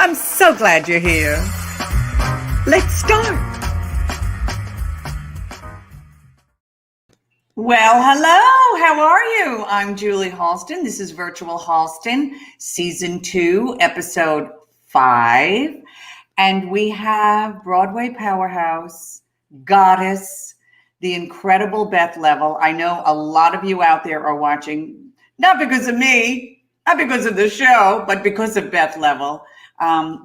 I'm so glad you're here. Let's start. Well, hello. How are you? I'm Julie Halston. This is Virtual Halston, Season 2, Episode 5. And we have Broadway powerhouse, goddess, the incredible Beth Leavel. I know a lot of you out there are watching, not because of me, not because of the show, but because of Beth Leavel.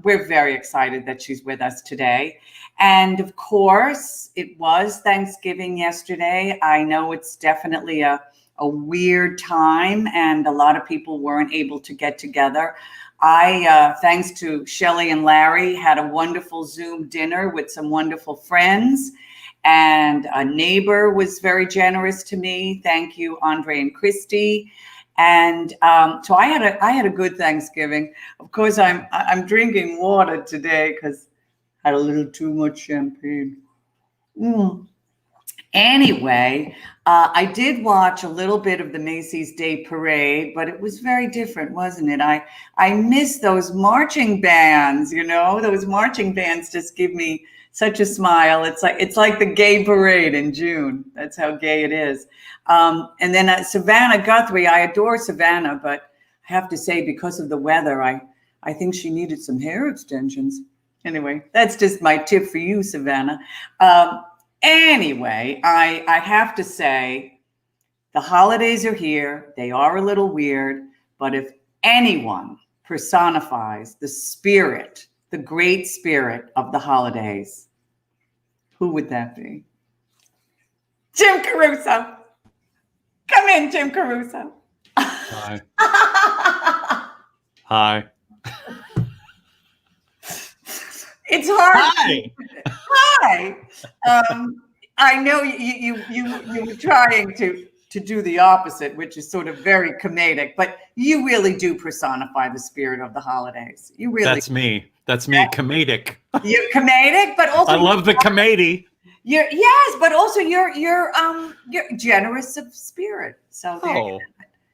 We're very excited that she's with us today. And of course, it was Thanksgiving yesterday. I know it's definitely a weird time and a lot of people weren't able to get together. I, thanks to Shelley and Larry, had a wonderful Zoom dinner with some wonderful friends. And a neighbor was very generous to me. Thank you, Andre and Christy. And so I had a good Thanksgiving. Of course, I'm drinking water today because I had a little too much champagne. Anyway, I did watch a little bit of the Macy's Day Parade, but it was very different, wasn't it? I miss those marching bands. You know, those marching bands just give me such a smile. It's like the gay parade in June. That's how gay it is. And then Savannah Guthrie, I adore Savannah, but I have to say, because of the weather, I think she needed some hair extensions. Anyway, that's just my tip for you, Savannah. Anyway, I have to say, the holidays are here. They are a little weird, but if anyone personifies the spirit, the great spirit of the holidays, who would that be? Jim Caruso. Come in, Jim Caruso. Hi. Hi. It's hard. Hi. Hi. I know you were trying to do the opposite, which is sort of very comedic, but you really do personify the spirit of the holidays. You really. That's me. That's me. Comedic. You're comedic, but also I love the comedy. Yes, but also you're generous of spirit. So there you go.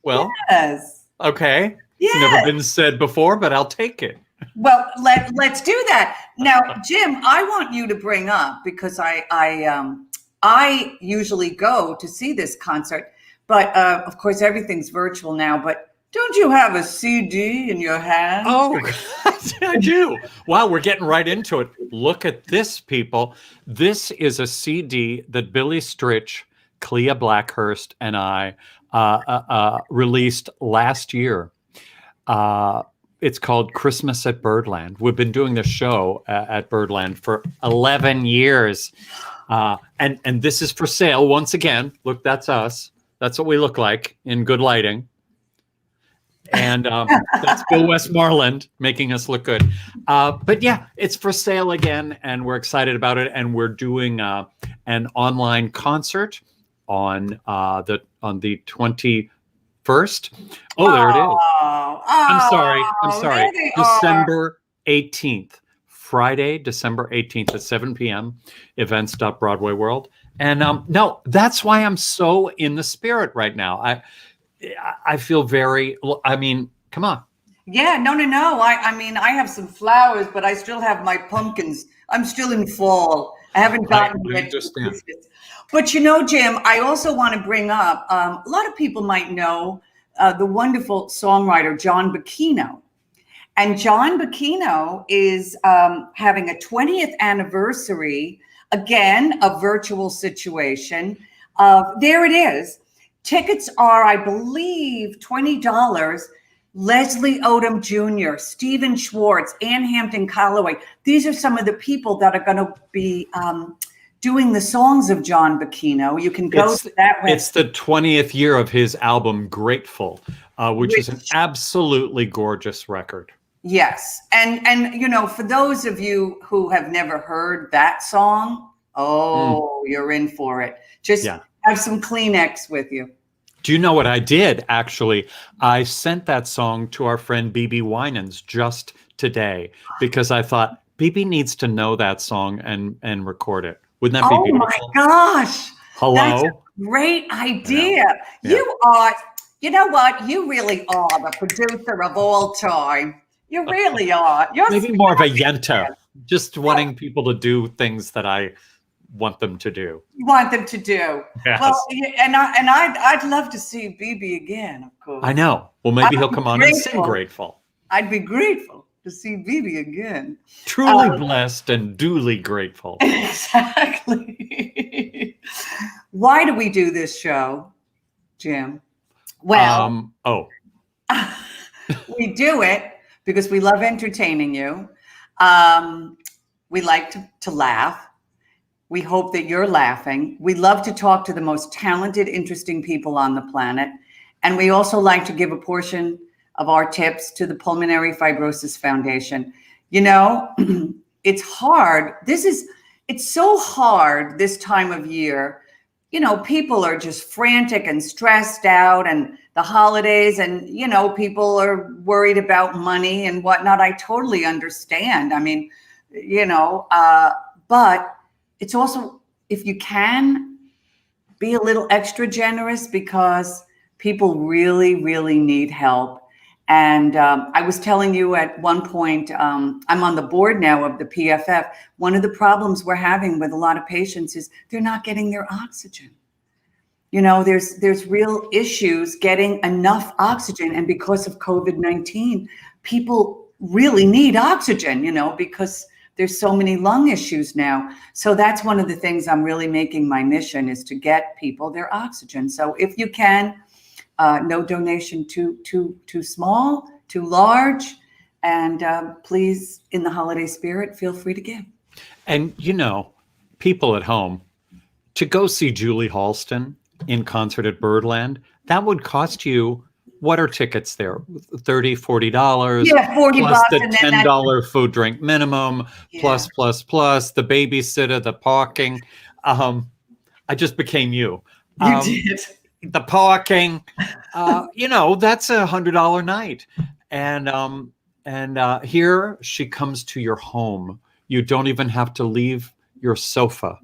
Well. Yes. Okay. Yes. It's never been said before, but I'll take it. Well, let's do that. Now, Jim, I want you to bring up, because I usually go to see this concert, but of course everything's virtual now, but don't you have a CD in your hand? Oh, I do. Wow, we're getting right into it. Look at this, people. This is a CD that Billy Stritch, Clea Blackhurst, and I released last year. It's called Christmas at Birdland. We've been doing this show at Birdland for 11 years. And this is for sale once again. Look, that's us. That's what we look like in good lighting. And that's Bill Westmoreland making us look good. But yeah, it's for sale again, and we're excited about it. And we're doing an online concert on the 21st. Oh, there it is. I'm sorry. December 18th. Friday, December 18th at 7 p.m. Events.Broadway World. And no, that's why I'm so in the spirit right now. I feel very, I mean, come on. Yeah, no. I mean, I have some flowers, but I still have my pumpkins. I'm still in fall. I haven't gotten yet to Christmas. But you know, Jim, I also want to bring up, a lot of people might know the wonderful songwriter, John Bacchino. And John Bacchino is having a 20th anniversary, again, a virtual situation. There it is. Tickets are, I believe, $20. Leslie Odom Jr., Stephen Schwartz, Ann Hampton Calloway. These are some of the people that are going to be doing the songs of John Bacchino. You can go to that website. It's the 20th year of his album Grateful, which is an absolutely gorgeous record. Yes. And you know, for those of you who have never heard that song, you're in for it. Just have some Kleenex with you. Do you know what I did, actually? I sent that song to our friend BB Winans just today because I thought BB needs to know that song and record it. Wouldn't that be beautiful? Oh, my gosh. Hello? That's a great idea. You are, you know what? You really are the producer of all time. You really are. You're Maybe more of a yenta, just wanting people to do things that I want them to do. You want them to do. Yes. Well, and I'd love to see BB again, of course. I know. Well, maybe he'll come on and sing Grateful. I'd be grateful to see BB again. Truly blessed and duly grateful. Exactly. Why do we do this show, Jim? Well, we do it because we love entertaining you. We like to laugh. We hope that you're laughing. We love to talk to the most talented, interesting people on the planet. And we also like to give a portion of our tips to the Pulmonary Fibrosis Foundation. You know, it's hard. It's so hard this time of year. You know, people are just frantic and stressed out, and the holidays, and, you know, people are worried about money and whatnot. I totally understand. I mean, you know, but it's also, if you can, be a little extra generous, because people really, really need help. And I was telling you at one point, I'm on the board now of the PFF. One of the problems we're having with a lot of patients is they're not getting their oxygen. You know, there's real issues getting enough oxygen. And because of COVID-19, people really need oxygen, you know, because there's so many lung issues now. So that's one of the things I'm really making my mission, is to get people their oxygen. So if you can, no donation too small, too large. And please, in the holiday spirit, feel free to give. And, you know, people at home, to go see Julie Halston in concert at Birdland, that would cost you, what are tickets there? $30, $40? Yeah, $40 plus the and then $10 food drink minimum, plus the babysitter, the parking. I just became you. You did. The parking, you know, that's $100 night. And here she comes to your home. You don't even have to leave your sofa.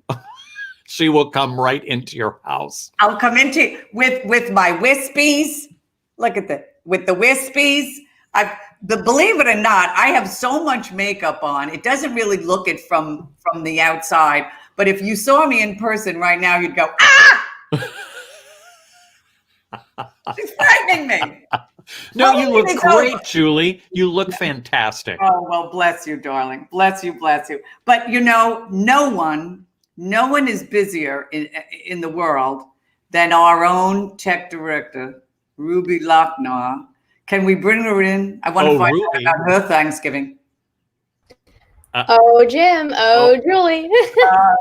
She will come right into your house. I'll come into with my wispies. Look at that, with the wispies. Believe it or not, I have so much makeup on. It doesn't really look it from the outside. But if you saw me in person right now, you'd go, ah! She's frightening me. No, you look great, Julie. You look fantastic. Oh, well, bless you, darling. Bless you, bless you. But, you know, no one is busier in the world than our own tech director, Ruby Lochnar. Can we bring her in? I want to find out about her Thanksgiving. Jim. Julie.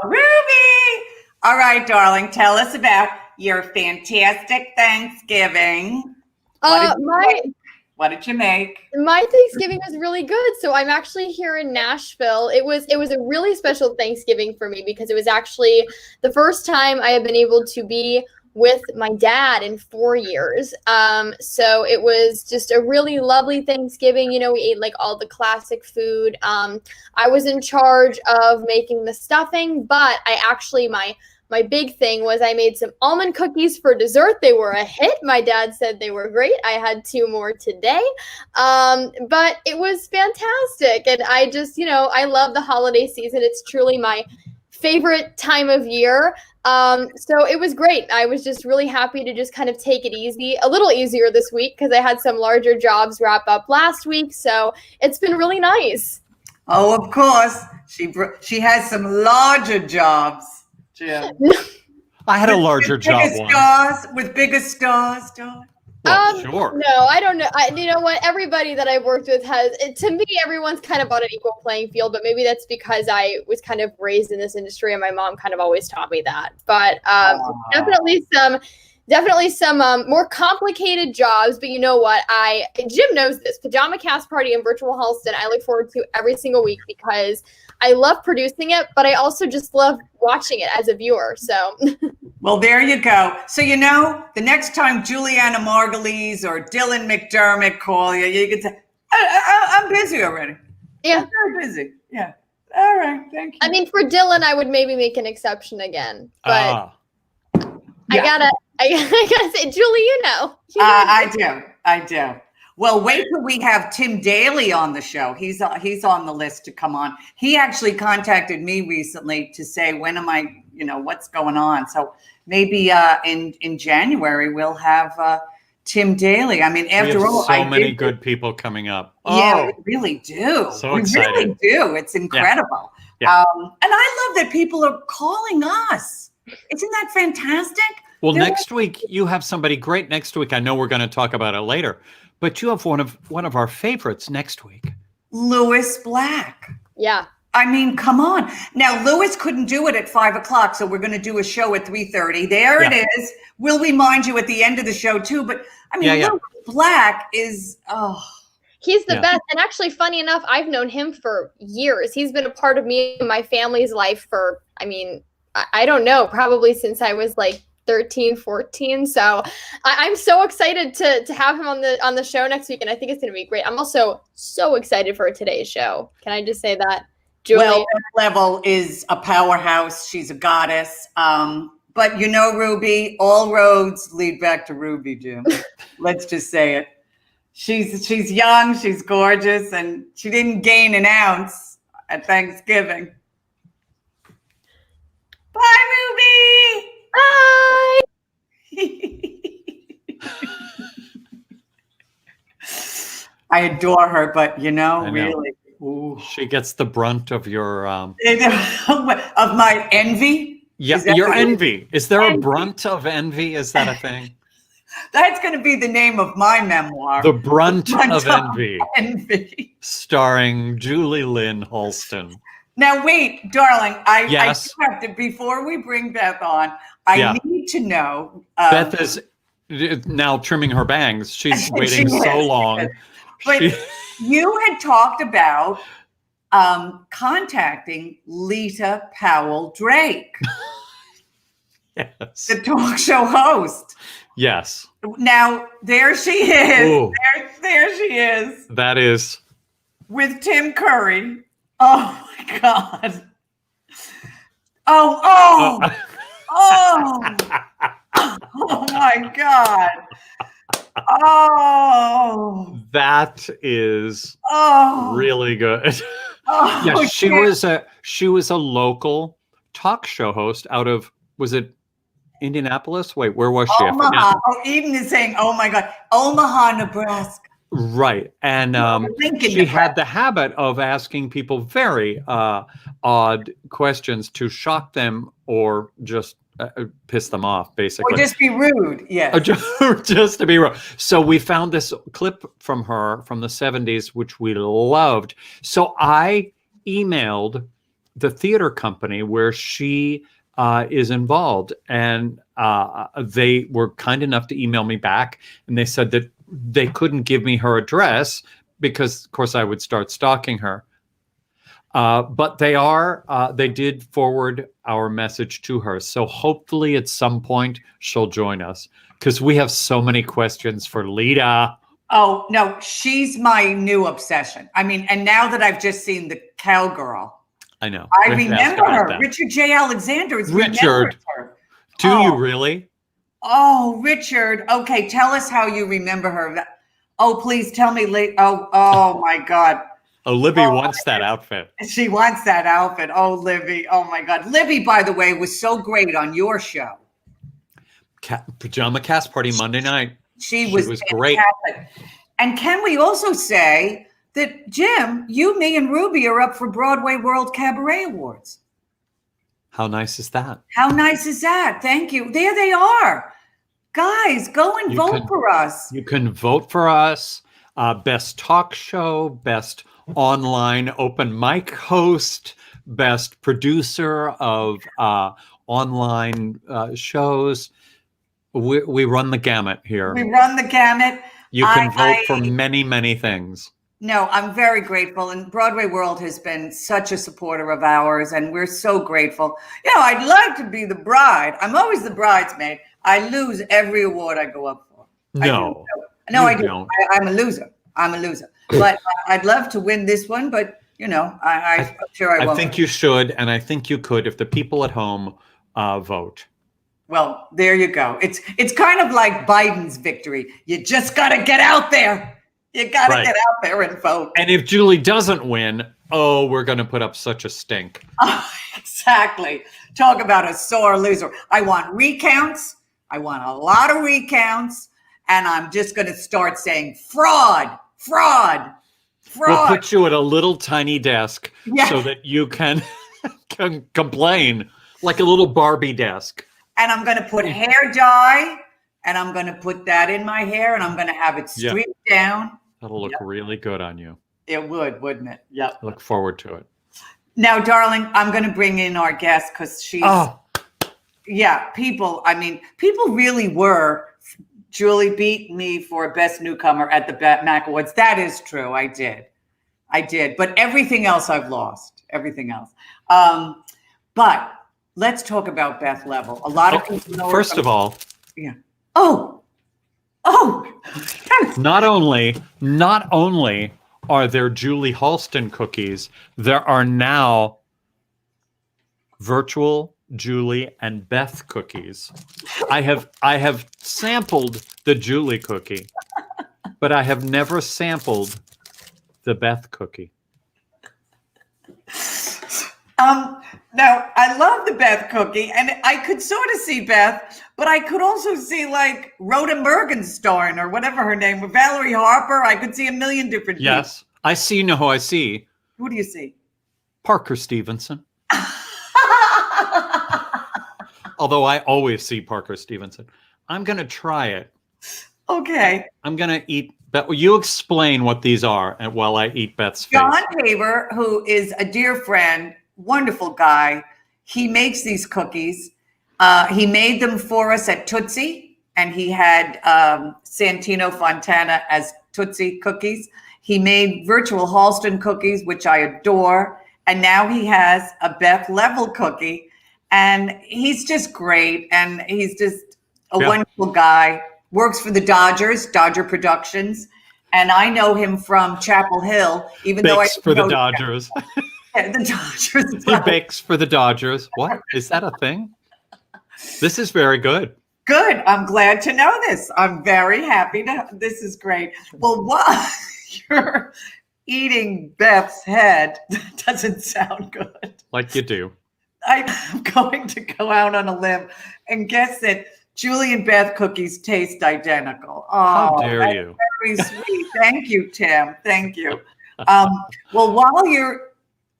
Ruby. All right, darling. Tell us about your fantastic Thanksgiving. What did you make? My Thanksgiving was really good. So I'm actually here in Nashville. It was a really special Thanksgiving for me, because it was actually the first time I have been able to be with my dad in 4 years. So it was just a really lovely Thanksgiving. You know, we ate like all the classic food. I was in charge of making the stuffing, but my big thing was I made some almond cookies for dessert. They were a hit. My dad said they were great. I had 2 more today. But it was fantastic. And I just, you know, I love the holiday season. It's truly my favorite time of year. So it was great. I was just really happy to just kind of take it easy, a little easier this week, because I had some larger jobs wrap up last week. So it's been really nice. Oh, of course. She has some larger jobs. Jim. I had a larger job once. With bigger stars, darling. Well, sure. No, I don't know. You know what? Everybody that I've worked with to me, everyone's kind of on an equal playing field, but maybe that's because I was kind of raised in this industry and my mom kind of always taught me that. But definitely some more complicated jobs. But you know what? Jim knows this. Pajama Cast Party and Virtual Halston, I look forward to every single week, because I love producing it, but I also just love watching it as a viewer. So, well, there you go. So, you know, the next time Juliana Margulies or Dylan McDermott call you, you can say, I'm busy already. Yeah. I'm very busy. Yeah. All right. Thank you. I mean, for Dylan, I would maybe make an exception again, but I gotta say, Julie, you know. I do. Well, wait till we have Tim Daly on the show. He's on the list to come on. He actually contacted me recently to say, when am I, what's going on? So maybe in January we'll have Tim Daly. I mean, after all, so many good people coming up. Yeah, we really do. So excited. We really do. It's incredible. Yeah. And I love that people are calling us. Isn't that fantastic? Well, next week you have somebody great. Next week, I know we're going to talk about it later, but you have one of our favorites next week. Lewis Black. Yeah. I mean, come on. Now, Lewis couldn't do it at 5:00, so we're going to do a show at 3:30. There it is. We'll remind you at the end of the show too. But I mean, Lewis Black is he's the best. And actually, funny enough, I've known him for years. He's been a part of me and my family's life for, I don't know, probably since I was like 13, 14. So I'm so excited to have him on the show next week. And I think it's going to be great. I'm also so excited for today's show. Can I just say that? Julie? Well, Beth Leavel is a powerhouse. She's a goddess. But Ruby, all roads lead back to Ruby, Jim. Let's just say it. She's young, she's gorgeous, and she didn't gain an ounce at Thanksgiving. Bye, Ruby. Bye. I adore her, but really. Ooh. She gets the brunt of your of my envy. Yeah, your envy. Is there a brunt of envy? Is that a thing? That's going to be the name of my memoir. The Brunt of Envy. Envy. Starring Julie Lynn Halston. Now, wait, darling. I do have to, before we bring Beth on, I need to know. Beth is now trimming her bangs. She's waiting so long. But you had talked about contacting Lita Powell Drake. Yes. The talk show host. Yes. Now, there she is. There she is. That is. With Tim Curry. Oh, my God. Oh, my God. Oh. That is really good. Oh, yeah, she was a local talk show host out of, was it Indianapolis? Wait, where was she? Omaha. Eden is saying, oh my God, Omaha, Nebraska. Right. And she had the habit of asking people very odd questions to shock them or just piss them off, basically. Or just be rude, yes. Just to be rude. So we found this clip from her from the 70s, which we loved. So I emailed the theater company where she is involved, and they were kind enough to email me back, and they said that they couldn't give me her address because, of course, I would start stalking her. But they did forward our message to her. So hopefully at some point she'll join us, because we have so many questions for Lita. Oh, no, she's my new obsession. I mean, and now that I've just seen the Cowgirl, I know. I remember her. That. Richard J. Alexander is Richard. Her. Do you really? Oh, Richard. Okay, tell us how you remember her. Oh, please tell me. Oh my God. Oh, Libby wants that outfit. She wants that outfit. Oh, Libby. Oh my God. Libby, by the way, was so great on your show. Pajama Cast Party Monday night. She was great. And can we also say that, Jim, you, me, and Ruby are up for Broadway World Cabaret Awards? How nice is that? How nice is that? Thank you. There they are. Guys, go and vote for us. You can vote for us. Best talk show, best online open mic host, best producer of online shows. We run the gamut here. We run the gamut. You can vote for many, many things. No, I'm very grateful. And Broadway World has been such a supporter of ours, and we're so grateful. I'd love to be the bride. I'm always the bridesmaid. I lose every award I go up for. No, I do. I'm a loser. But I'd love to win this one, but I'm sure I won't. I think you should, and I think you could if the people at home vote. Well, there you go. It's kind of like Biden's victory. You just got to get out there. You got to Right. get out there and vote. And if Julie doesn't win, oh, we're going to put up such a stink. Exactly. Talk about a sore loser. I want recounts. I want a lot of recounts. And I'm just going to start saying fraud, fraud, fraud. We'll put you at a little tiny desk Yeah. so that you can complain, like a little Barbie desk. And I'm going to put hair dye, and I'm going to put that in my hair, and I'm going to have it Yeah. streaked down. That'll look really good on you. It would, wouldn't it? Yep. I look forward to it. Now, darling, I'm going to bring in our guest because she's, yeah, people really were. Julie beat me for Best Newcomer at the MAC Awards. That is true. I did. But everything else I've lost. Everything else. But let's talk about Beth Leavel. A lot of people know her First of all, yeah. Oh. not only are there Julie Halston cookies, there are now virtual Julie and Beth cookies. I have sampled the Julie cookie, but I have never sampled the Beth cookie. Now I love the Beth cookie, and I could sort of see Beth, but I could also see like Rhoda Morgenstern or whatever her name was, Valerie Harper. I could see a million different people. Yes, I see. No, who I see. Who do you see? Parker Stevenson. Although I always see Parker Stevenson. I'm going to try it. Okay. I'm going to eat. Beth, you explain what these are and while I eat Beth's face. John Haber, who is a dear friend, wonderful guy. He makes these cookies. He made them for us at Tootsie, and he had Santino Fontana as Tootsie cookies. He made virtual Halston cookies, which I adore. And now he has a Beth Leavel cookie. And he's just great. And he's just a wonderful guy. Works for the Dodgers, Dodger Productions. And I know him from Chapel Hill, even though I Bakes for the Dodgers. Yeah, the Dodgers. He bakes for the Dodgers. What? Is that a thing? This is very good. Good. I'm glad to know this. I'm very happy to. This is great. Well, while you're eating Beth's head, that doesn't sound good. Like you do. I'm going to go out on a limb and guess that Julie and Beth cookies taste identical. Oh, How dare you? Very sweet. Thank you, Tim. Thank you. Well, while you're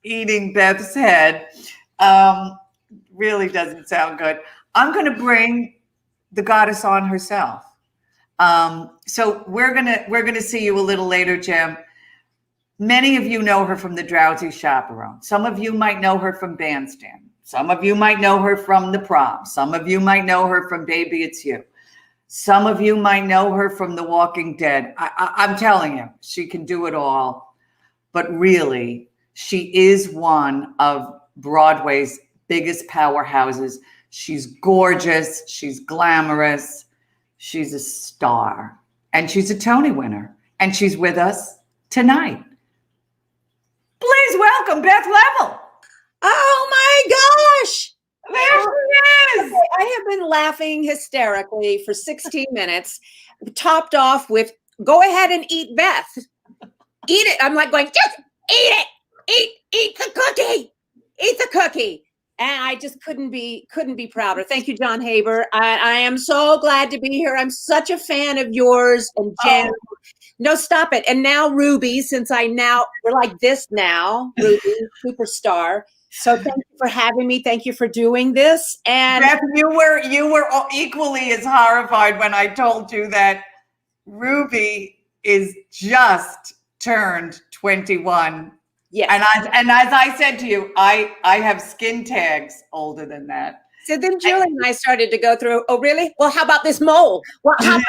eating Beth's head, really doesn't sound good. I'm going to bring the goddess on herself. So we're gonna see you a little later, Jim. Many of you know her from The Drowsy Chaperone. Some of you might know her from Bandstand. Some of you might know her from The Prom. Some of you might know her from Baby It's You. Some of you might know her from The Walking Dead. I'm telling you, she can do it all. But really, she is one of Broadway's biggest powerhouses. She's gorgeous. She's glamorous. She's a star. And she's a Tony winner. And she's with us tonight. Please welcome Beth Leavel. Oh my gosh! There she is. I have been laughing hysterically for 16 minutes, topped off with "Go ahead and eat, Beth. Eat it." I'm like going, just eat it. Eat the cookie. Eat the cookie. And I just couldn't be prouder. Thank you, John Haber. I am so glad to be here. I'm such a fan of yours and Jen. Oh. No, stop it. And now Ruby, since we're like this now, Ruby, superstar. So thank you for having me. Thank you for doing this. And Beth, you were equally as horrified when I told you that Ruby is just turned 21. Yes. And as I said to you, I have skin tags older than that. So then Julie and I started to go through, oh, really? Well, how about this mole? Well, how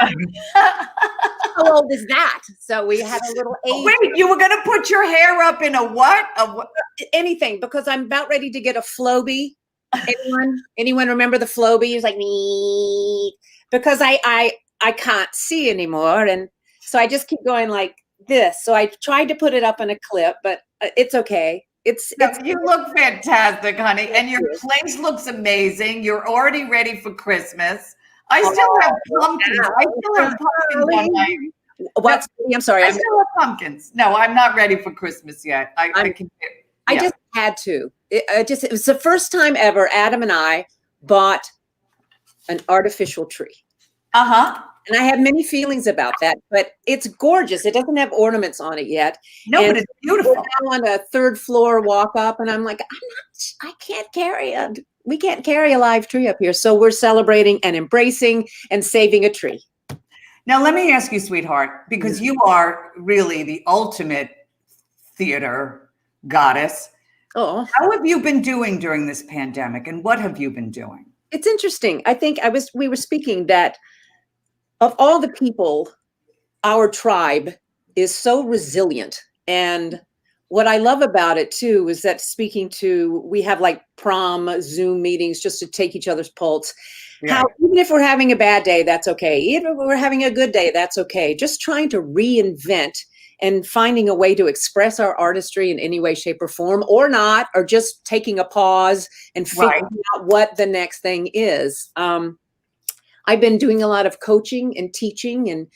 old is that? So we had a little age. Wait, you were going to put your hair up in a what? Anything, because I'm about ready to get a Flowbee. Anyone remember the Flowbee? It was like, me. Because I can't see anymore. And so I just keep going like this. So I tried to put it up in a clip, but it's okay. You look fantastic, honey, and your place looks amazing. You're already ready for Christmas. I still have pumpkins. I still have pumpkins What? I'm sorry. I still have pumpkins. No, I'm not ready for Christmas yet. I just had to. It was the first time ever Adam and I bought an artificial tree. Uh-huh. And I have many feelings about that, but it's gorgeous. It doesn't have ornaments on it yet. No, and but it's beautiful. We're now on a third floor walk up, and I'm like, we can't carry a live tree up here. So we're celebrating and embracing and saving a tree. Now, let me ask you, sweetheart, because you are really the ultimate theater goddess. Oh, how have you been doing during this pandemic, and what have you been doing? It's interesting. I think we were speaking that of all the people, our tribe is so resilient. And what I love about it too is that we have like prom Zoom meetings just to take each other's pulse. Yeah. How even if we're having a bad day, that's okay. Even if we're having a good day, that's okay. Just trying to reinvent and finding a way to express our artistry in any way, shape, or form, or not, or just taking a pause and figuring out what the next thing is. I've been doing a lot of coaching and teaching, and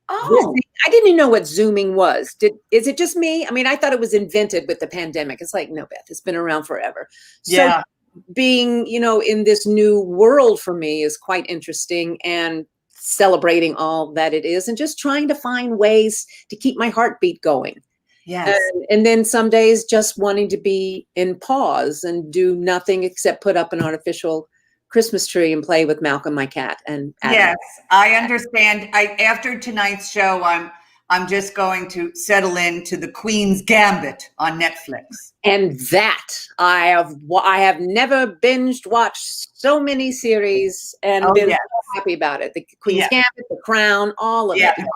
I didn't even know what Zooming was. Is it just me? I mean, I thought it was invented with the pandemic. It's like, no, Beth, it's been around forever. Yeah. So being, in this new world for me is quite interesting, and celebrating all that it is, and just trying to find ways to keep my heartbeat going. Yes. And then some days just wanting to be in pause and do nothing except put up an artificial Christmas tree and play with Malcolm, my cat. And Adam. Yes, I understand. After tonight's show, I'm just going to settle into The Queen's Gambit on Netflix. And that I have never binged watched so many series and been so happy about it. The Queen's Gambit, The Crown, all of it. The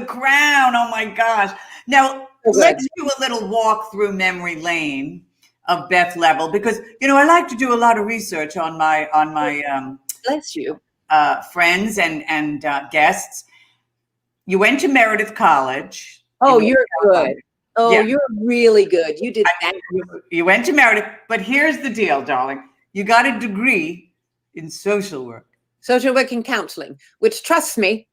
Crown. Oh my gosh. Now let's do a little walk through memory lane of Beth Leavel, because I like to do a lot of research on my bless you friends and guests. You went to Meredith College. Oh, you're good. Oh, you're really good. You did that. You went to Meredith, but here's the deal, darling. You got a degree in social work and counseling, which, trust me,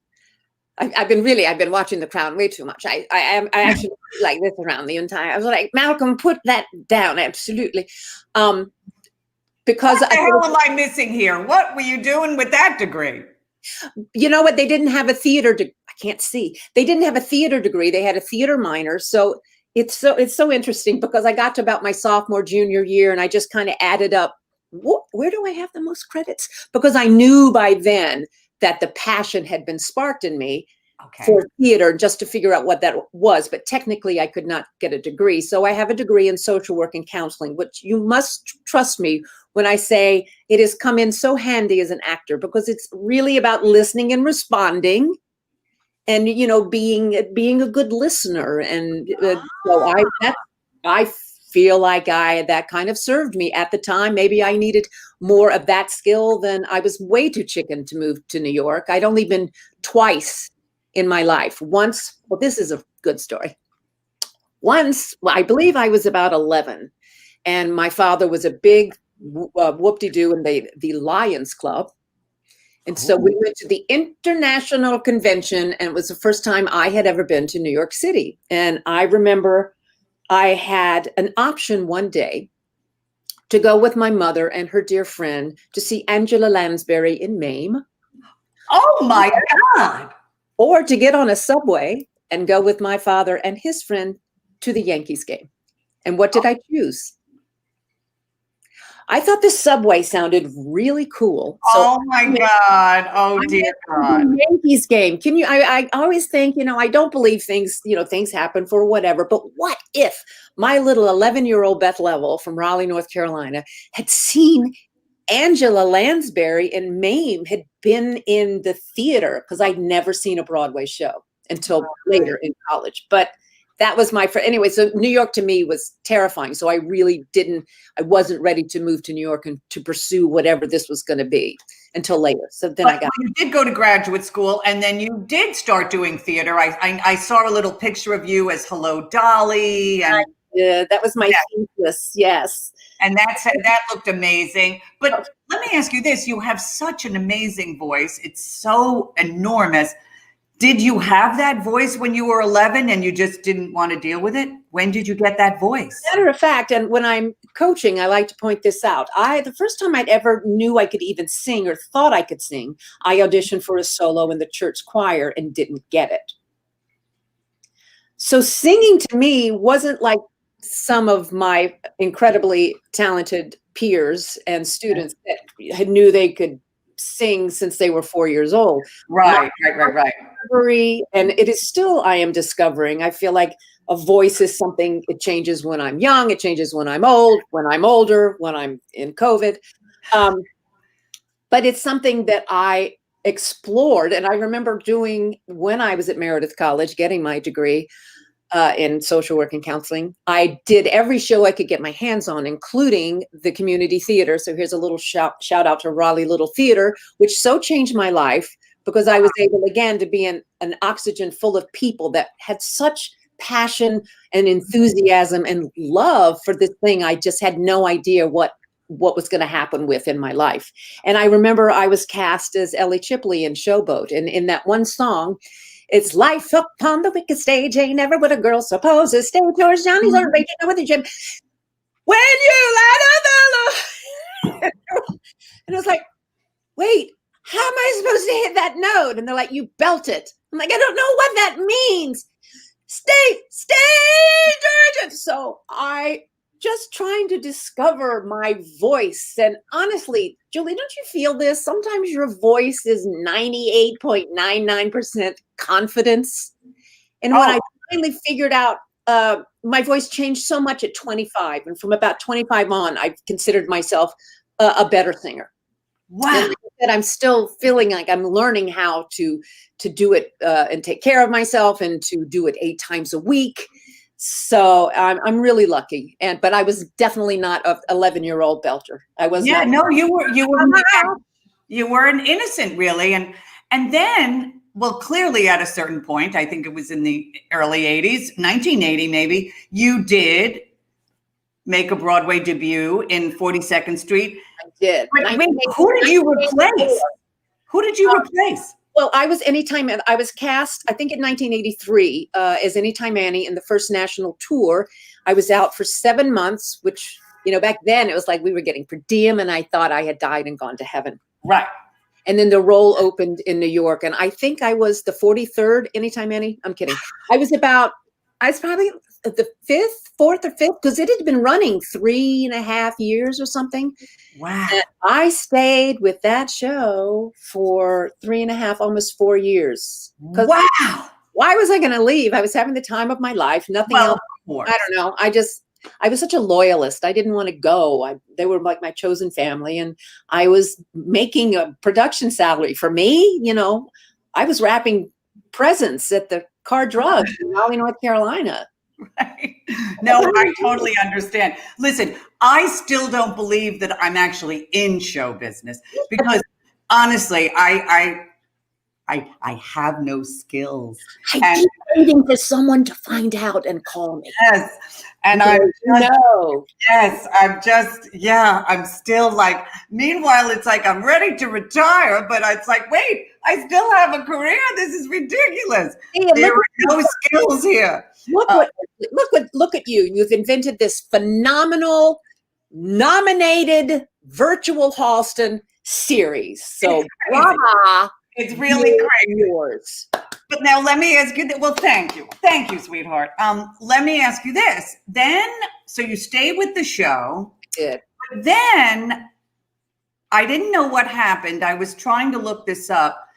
I've been watching The Crown way too much. I actually like this around the entire. I was like, Malcolm, put that down. Absolutely. Because what the hell am I missing here? What were you doing with that degree? You know what? They didn't have a theater. I can't see. They didn't have a theater degree. They had a theater minor. So it's so interesting, because I got to about my sophomore, junior year, and I just kind of added up. Where do I have the most credits? Because I knew by then that the passion had been sparked in me for theater, just to figure out what that was. But technically, I could not get a degree. So I have a degree in social work and counseling, which you must trust me when I say it has come in so handy as an actor, because it's really about listening and responding, and being a good listener. And so I feel like that kind of served me at the time. Maybe I needed more of that skill than I was way too chicken to move to New York. I'd only been twice in my life. Once, well, this is a good story. Once, I believe I was about 11, and my father was a big whoop-de-doo in the Lions Club. And so we went to the International Convention, and it was the first time I had ever been to New York City. And I remember I had an option one day to go with my mother and her dear friend to see Angela Lansbury in Mame. Oh my God. Or to get on a subway and go with my father and his friend to the Yankees game. And what did I choose? I thought the subway sounded really cool. So oh my God. Oh dear God. Yankees game. Can you, I always think, I don't believe things, things happen for whatever, but what if my little 11-year-old Beth Leavel from Raleigh, North Carolina had seen Angela Lansbury in Mame, had been in the theater, because I'd never seen a Broadway show until later in college. But that was my friend. Anyway, so New York to me was terrifying. So I wasn't ready to move to New York and to pursue whatever this was going to be until later. So then you did go to graduate school, and then you did start doing theater. I saw a little picture of you as Hello, Dolly. And that was my thesis. Yes. And that looked amazing. But let me ask you this. You have such an amazing voice. It's so enormous. Did you have that voice when you were 11 and you just didn't want to deal with it? When did you get that voice? Matter of fact, and when I'm coaching, I like to point this out. The first time I'd ever knew I could even sing or thought I could sing, I auditioned for a solo in the church choir and didn't get it. So singing to me wasn't like some of my incredibly talented peers and students that knew they could sing since they were 4 years old. Right. And it is still, I am discovering. I feel like a voice is something, it changes when I'm young, it changes when I'm old, when I'm older, when I'm in COVID. But it's something that I explored. And I remember doing, when I was at Meredith College, getting my degree in social work and counseling, I did every show I could get my hands on, including the community theater. So here's a little shout out to Raleigh Little Theater, which so changed my life because I was able again to be in an oxygen full of people that had such passion and enthusiasm and love for this thing I just had no idea what was going to happen with in my life. And I remember I was cast as Ellie Chipley in Showboat. And in that one song, it's life upon the wicked stage, ain't never what a girl supposes. Stage doors, Johnny's on breaking with the gym. When you light up the Lord. And I was like, wait, how am I supposed to hit that note? And they're like, you belt it. I'm like, I don't know what that means. Stage. So I just trying to discover my voice. And honestly, Julie, don't you feel this? Sometimes your voice is 98.99% confidence. And when I finally figured out, my voice changed so much at 25. And from about 25 on, I've considered myself a better singer. Wow. And I'm still feeling like I'm learning how to do it and take care of myself and to do it 8 times a week. So I'm really lucky. But I was definitely not an 11-year-old belter. I was. Yeah, no, you were an innocent, really. And then, well, clearly at a certain point, I think it was in the early 80s, 1980 maybe, you did make a Broadway debut in 42nd Street. I did. Wait, who did you replace? Who did you replace? Well, I was cast, I think in 1983, as Anytime Annie in the first national tour. I was out for 7 months, which, back then it was like we were getting per diem and I thought I had died and gone to heaven. Right. And then the role opened in New York. And I think I was the 43rd Anytime Annie. I'm kidding. I was probably the 4th or 5th, because it had been running 3.5 years or something. Wow. And I stayed with that show for 3.5, almost 4 years. Wow. Why was I going to leave? I was having the time of my life. Nothing else. I don't know. I was such a loyalist. I didn't want to go. They were like my chosen family. And I was making a production salary for me. I was wrapping presents at the Car Drugs in Raleigh, North Carolina. Right. No, I totally understand. Listen, I still don't believe that I'm actually in show business because honestly, I have no skills. I keep waiting for someone to find out and call me. Yes. And I'm still like, meanwhile, it's like, I'm ready to retire, but it's like, wait, I still have a career. This is ridiculous. There are no skills here. Look at you. You've invented this phenomenal nominated virtual Halston series. So bravo. It's really great. Yours. But now let me ask you, well, thank you, sweetheart. Let me ask you this. Then, so you stayed with the show. I did. But then I didn't know what happened. I was trying to look this up.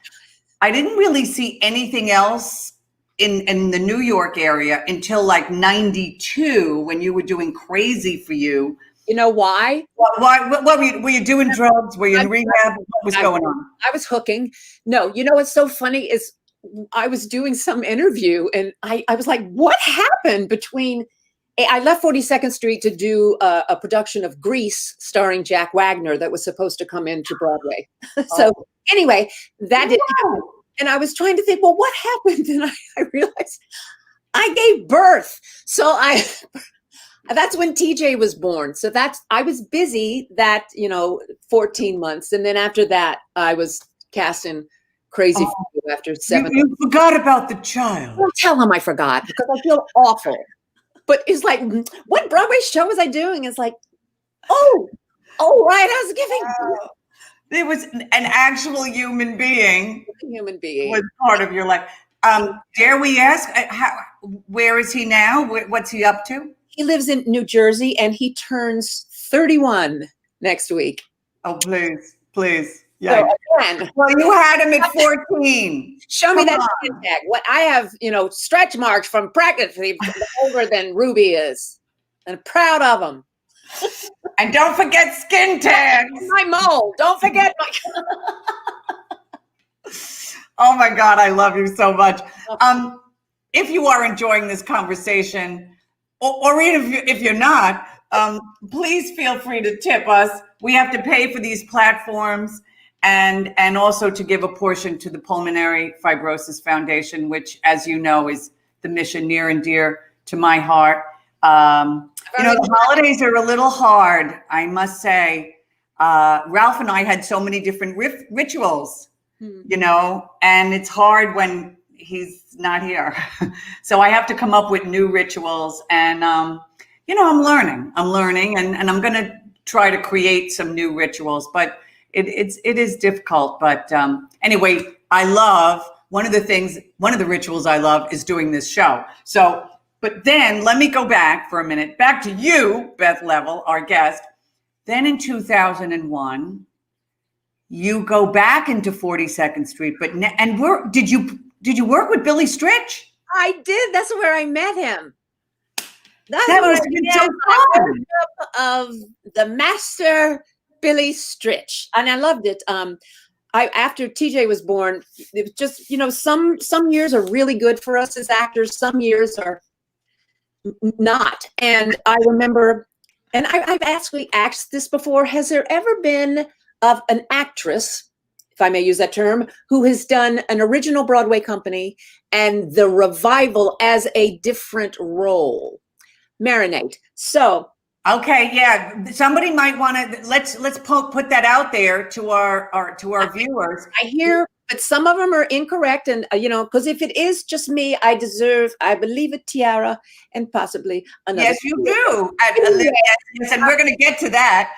I didn't really see anything else in the New York area until like 92 when you were doing Crazy for You. You know why? Why? What were you doing drugs? Were you in rehab? What was going on? I was hooking. No, what's so funny is I was doing some interview and I was like, what happened between, I left 42nd Street to do a production of Grease starring Jack Wagner that was supposed to come into Broadway. So anyway, that didn't happen. And I was trying to think, well, what happened? And I realized I gave birth. So that's when TJ was born. So I was busy that, 14 months. And then after that, I was cast in crazy for you after 7. You forgot about the child. Don't tell him I forgot because I feel awful. But it's like, what Broadway show was I doing? It's like, oh, right, I was giving. There was an actual human being. Was part of your life. Dare we ask, where is he now? What's he up to? He lives in New Jersey and he turns 31 next week. Oh, please. Yeah. So again, well, you had him at 14. Show me that skin tag. What I have, stretch marks from practically older than Ruby is. And I'm proud of him. And don't forget skin tags. My mole. Don't forget my. Oh my God, I love you so much. If you are enjoying this conversation, or even if you're not, please feel free to tip us. We have to pay for these platforms and also to give a portion to the Pulmonary Fibrosis Foundation, which, as you know, is the mission near and dear to my heart. The holidays are a little hard, I must say. Ralph and I had so many different rituals, and it's hard when he's not here. So I have to come up with new rituals, and I'm learning, and I'm going to try to create some new rituals, but it is difficult. But anyway, I love one of the rituals I love is doing this show. So, but then let me go back for a minute, back to you, Beth Leavel, our guest. Then in 2001, you go back into 42nd Street, did you work with Billy Stritch? I did. That's where I met him. That's that where must have been so fun. Of the master Billy Stritch, and I loved it. After TJ was born, it was just some years are really good for us as actors. Some years are not. And I remember, and I've actually asked this before, has there ever been an actress, if I may use that term, who has done an original Broadway company and the revival as a different role? Marinate. So. Okay, yeah. Somebody might want to, let's put that out there to our viewers. I hear, but some of them are incorrect. And, because if it is just me, I believe, a tiara and possibly another. Yes, you do. And we're going to get to that.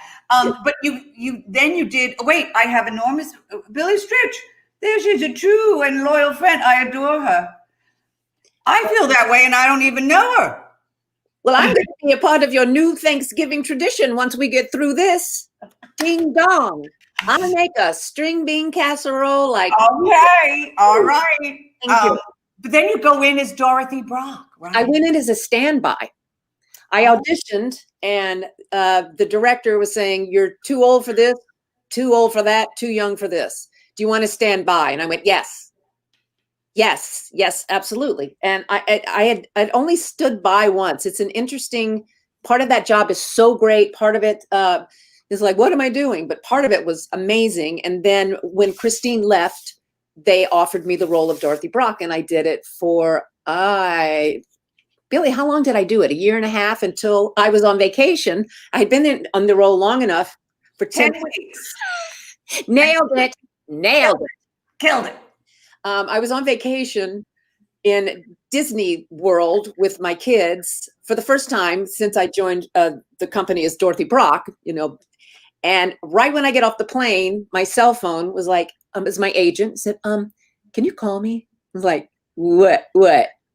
But you did, wait, I have enormous, Billy Stritch. There, she's a true and loyal friend. I adore her. I feel that way and I don't even know her. Well, I'm going to be a part of your new Thanksgiving tradition once we get through this. Ding dong. I'm going to make a string bean casserole. Okay. All right. Thank you. But then you go in as Dorothy Brock, right? I went in as a standby. I auditioned and the director was saying, you're too old for this, too old for that, too young for this. Do you want to stand by? And I went, yes. Yes, absolutely. And I'd only stood by once. It's an interesting part of that job is so great. Part of it is like, what am I doing? But part of it was amazing. And then when Christine left, they offered me the role of Dorothy Brock, and I did it for Billy, how long did I do it? 1.5 years until I was on vacation. I had been on the role long enough for 10 weeks. Nailed it. Killed it. I was on vacation in Disney World with my kids for the first time since I joined the company as Dorothy Brock, and right when I get off the plane, my cell phone was like, as my agent said, can you call me? I was like, what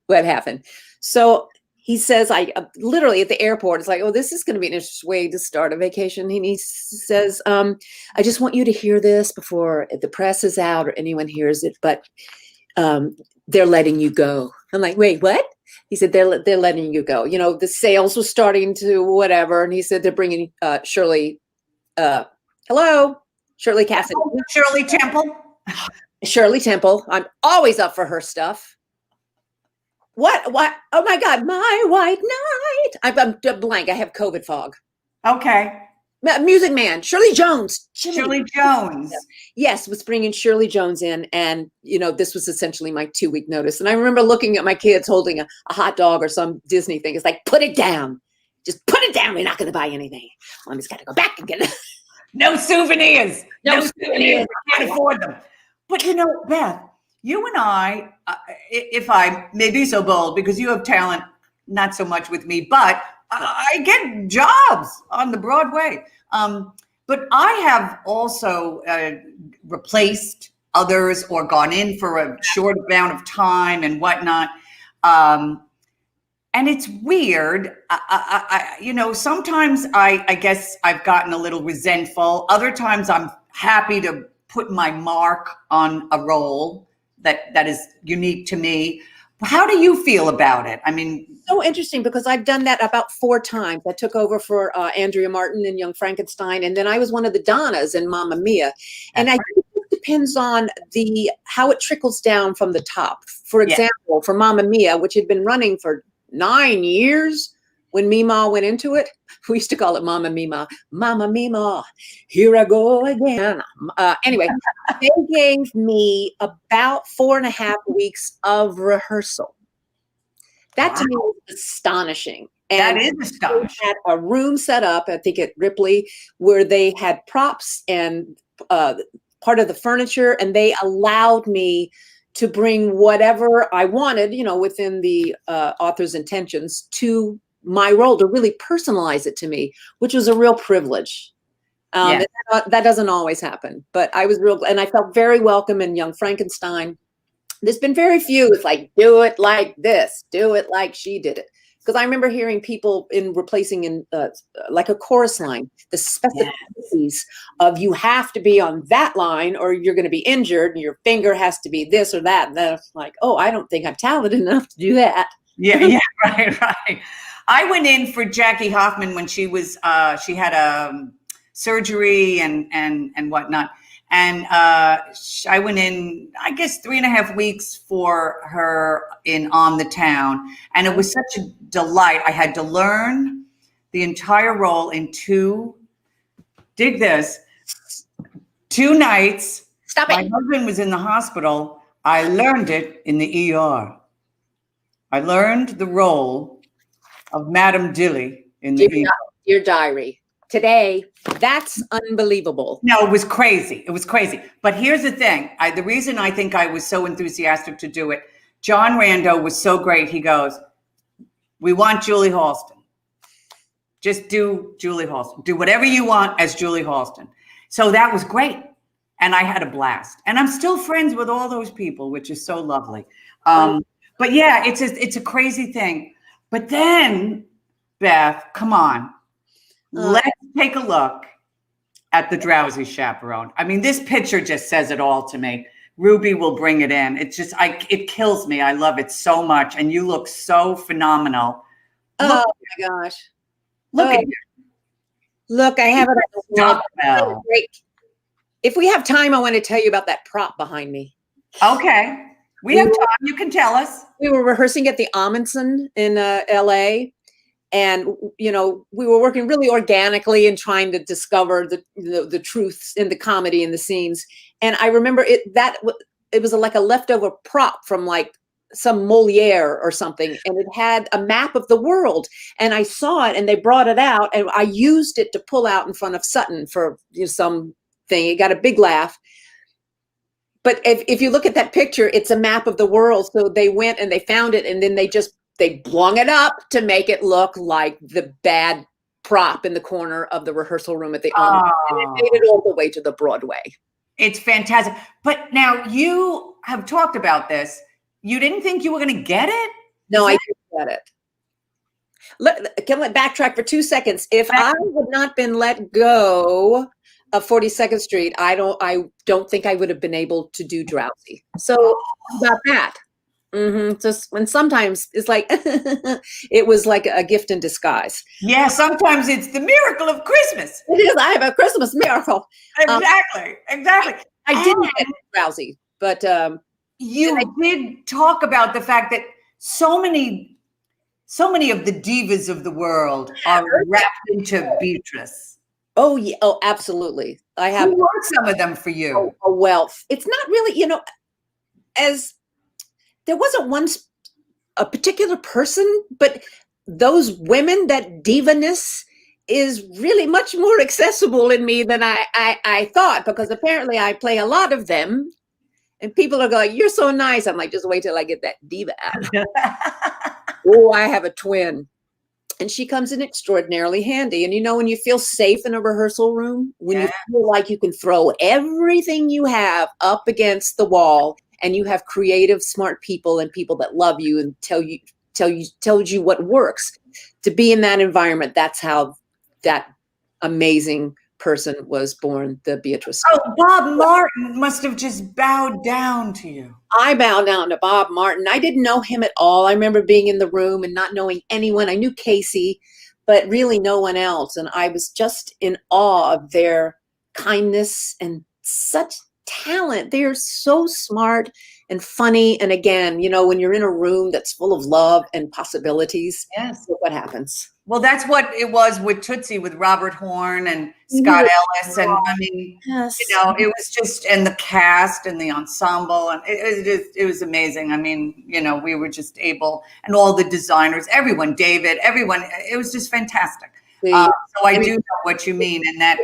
happened? So he says, I literally at the airport, it's like, oh, this is going to be an interesting way to start a vacation. And he says, I just want you to hear this before the press is out or anyone hears it, but they're letting you go. I'm like, wait, what? He said, they're letting you go. The sales was starting to whatever. And he said, they're bringing Shirley, Shirley Cassidy. Shirley Temple. Shirley Temple. I'm always up for her stuff. What? Oh my God, My White Night. I'm blank. I have COVID fog. Okay. Music Man, Shirley Jones. Shirley Jones. Yes, was bringing Shirley Jones in. And, this was essentially my 2-week notice. And I remember looking at my kids holding a hot dog or some Disney thing. It's like, put it down. Just put it down. We're not going to buy anything. Mommy's got to go back and get it. No souvenirs. No souvenirs. I can't afford them. But Beth, you and I, if I may be so bold, because you have talent, not so much with me, but I get jobs on the Broadway. But I have also replaced others or gone in for a short amount of time and whatnot. And it's weird. Sometimes I guess I've gotten a little resentful. Other times I'm happy to put my mark on a role that is unique to me. How do you feel about it? I mean, so interesting, because I've done that about 4 times. I took over for Andrea Martin in Young Frankenstein, and then I was one of the Donnas in Mamma Mia. And I think it depends on how it trickles down from the top. For example, for Mamma Mia, which had been running for 9 years when Mima went into it, we used to call it Mamma Mima. Mamma Mima, here I go again. Anyway, they gave me about 4.5 weeks of rehearsal. That to me was astonishing. And that is astonishing. they had a room set up, I think at Ripley, where they had props and part of the furniture, and they allowed me to bring whatever I wanted, within the author's intentions, to my role, to really personalize it to me, which was a real privilege. That doesn't always happen, but I was and I felt very welcome in Young Frankenstein. There's been very few. It's like, do it like this, do it like she did it. Because I remember hearing people in replacing in like a chorus line, the specificities of you have to be on that line or you're going to be injured and your finger has to be this or that. And then it's like, oh, I don't think I'm talented enough to do that. Yeah, right. I went in for Jackie Hoffman when she was, she had a surgery and whatnot. And I went in, I guess, 3.5 weeks for her in On the Town. And it was such a delight. I had to learn the entire role in 2 nights. Stop it. My husband was in the hospital. I learned it in the ER. I learned the role of Madame Dilly in the ER. Your diary. Today, that's unbelievable. No, it was crazy. It was crazy. But here's the thing. The reason I think I was so enthusiastic to do it, John Rando was so great. He goes, we want Julie Halston. Just do Julie Halston. Do whatever you want as Julie Halston. So that was great. And I had a blast. And I'm still friends with all those people, which is so lovely. But yeah, it's a crazy thing. But then, Beth, come on. Let's take a look at the Drowsy Chaperone. I mean, this picture just says it all to me. Ruby will bring it in. It's just, it kills me. I love it so much. And you look so phenomenal. Oh my gosh. Look at you. Look, I have it. Stop, Belle. If we have time, I want to tell you about that prop behind me. Okay. We have time. You can tell us. We were rehearsing at the Amundsen in LA. And, we were working really organically and trying to discover the truths in the comedy and the scenes. And I remember it was like a leftover prop from like some Moliere or something. And it had a map of the world. And I saw it and they brought it out and I used it to pull out in front of Sutton for something. It got a big laugh. But if you look at that picture, it's a map of the world. So they went and they found it and then they blung it up to make it look like the bad prop in the corner of the rehearsal room at the and it made it all the way to the Broadway. It's fantastic. But now you have talked about this. You didn't think you were going to get it? No, I didn't get it. Can I backtrack for 2 seconds? If I had not been let go of 42nd Street, I don't think I would have been able to do Drowsy. So about that. Just when sometimes it's like it was like a gift in disguise. Yeah, sometimes it's the miracle of Christmas. It is. I have a Christmas miracle. Exactly. I didn't get Drowsy, but you did talk about the fact that so many of the divas of the world are wrapped into Beatrice. Oh yeah. Oh, absolutely. I have. Who are some of them for you? A wealth. It's not really, as there wasn't a particular person, but those women, that divaness is really much more accessible in me than I thought, because apparently I play a lot of them. And people are going, you're so nice. I'm like, just wait till I get that diva out. Oh, I have a twin. And she comes in extraordinarily handy. And when you feel safe in a rehearsal room, when you feel like you can throw everything you have up against the wall, and you have creative, smart people and people that love you and tells you what works, to be in that environment, that's how that amazing person was born, the Beatrice. Oh, Bob Martin must have just bowed down to you. I bowed down to Bob Martin. I didn't know him at all. I remember being in the room and not knowing anyone. I knew Casey, but really no one else. And I was just in awe of their kindness and such talent. They're so smart and funny. And again, when you're in a room that's full of love and possibilities, what happens? Well, that's what it was with Tootsie, with Robert Horn and Scott Ellis. And I mean, it was just, and the cast and the ensemble, and it was amazing. I mean, we were just able, and all the designers, everyone, David, everyone, it was just fantastic. So I do know what you mean. And that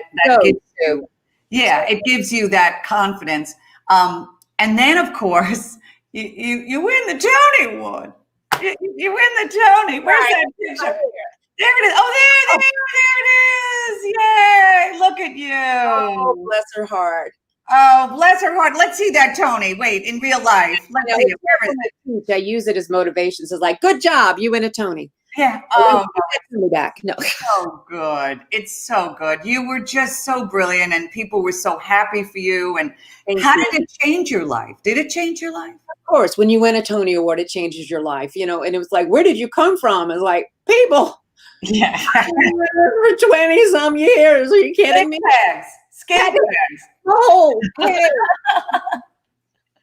gives you, it gives you that confidence. And then, of course, you win the Tony Award. You win the Tony. Where's that picture? There it is. Oh, there it is. Yay. Look at you. Oh, bless her heart. Oh, bless her heart. Let's see that Tony. Wait, in real life. Let's see it. Where is it? I use it as motivation. So it's like, good job. You win a Tony. Yeah. Oh, me back. No. So good. It's so good. You were just so brilliant, and people were so happy for you. And how did it change your life? Did it change your life? Of course. When you win a Tony Award, it changes your life, and it was like, where did you come from? It's like, people. Yeah. For 20 some years. Are you kidding me? Scandbags. Oh, okay.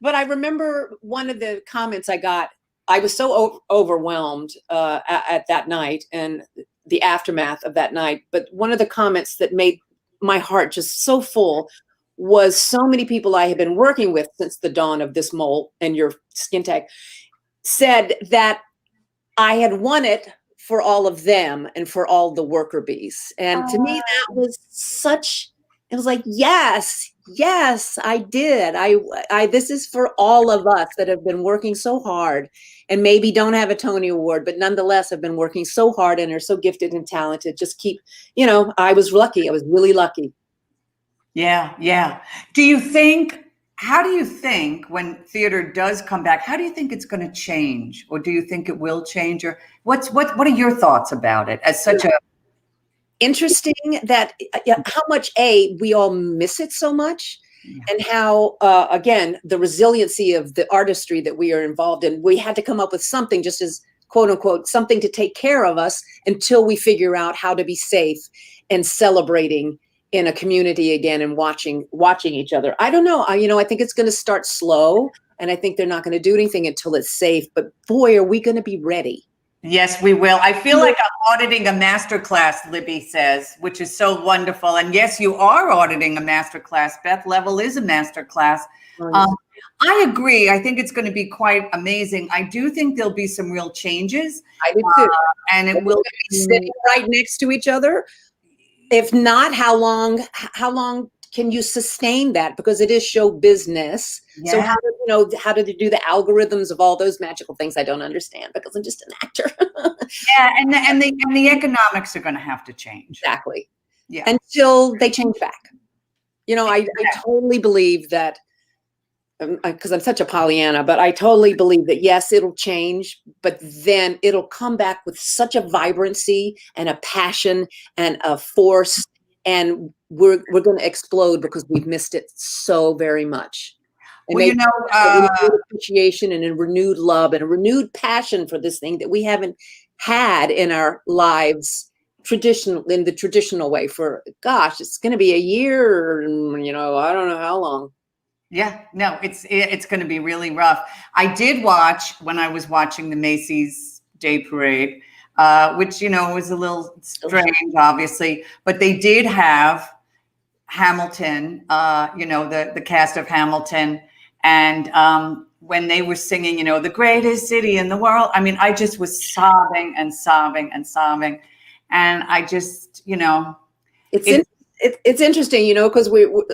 But I remember one of the comments I got. I was so overwhelmed at that night and the aftermath of that night. But one of the comments that made my heart just so full was so many people I had been working with since the dawn of this mole and your skin tag said that I had won it for all of them and for all the worker bees. And to me, that was it was like, yes, I did. I this is for all of us that have been working so hard and maybe don't have a Tony Award, but nonetheless have been working so hard and are so gifted and talented. Just keep, I was lucky. I was really lucky. Yeah. How do you think when theater does come back, how do you think it's going to change? Or do you think it will change? Or what are your thoughts about it as such a interesting that how much we all miss it so much, and how again the resiliency of the artistry that we are involved in, we had to come up with something just as quote unquote something to take care of us until we figure out how to be safe and celebrating in a community again and watching each other. I don't know. I think it's going to start slow, and I think they're not going to do anything until it's safe, but boy, are we going to be ready. Yes, we will. I feel like I'm auditing a masterclass, Libby says, which is so wonderful. And yes, you are auditing a masterclass. Beth Leavel is a masterclass. I agree. I think it's going to be quite amazing. I do think there'll be some real changes. I do too. And it will be sitting right next to each other. If not, how long can you sustain that? Because it is show business. Yeah. So how do they do the algorithms of all those magical things? I don't understand because I'm just an actor. Yeah, and the economics are going to have to change. Exactly. Yeah. Until they change back. I totally believe that, because I'm such a Pollyanna, but I totally believe that yes, it'll change, but then it'll come back with such a vibrancy and a passion and a force, and we're going to explode because we've missed it so very much. And well, a renewed appreciation and a renewed love and a renewed passion for this thing that we haven't had in our lives in the traditional way for, gosh, it's going to be a year, I don't know how long. Yeah, no, it's going to be really rough. I did watch when I was watching the Macy's Day Parade, which, was a little strange, obviously, but they did have Hamilton, the cast of Hamilton. And when they were singing, the greatest city in the world, I mean, I just was sobbing and sobbing and sobbing. And I just, it's it's interesting, because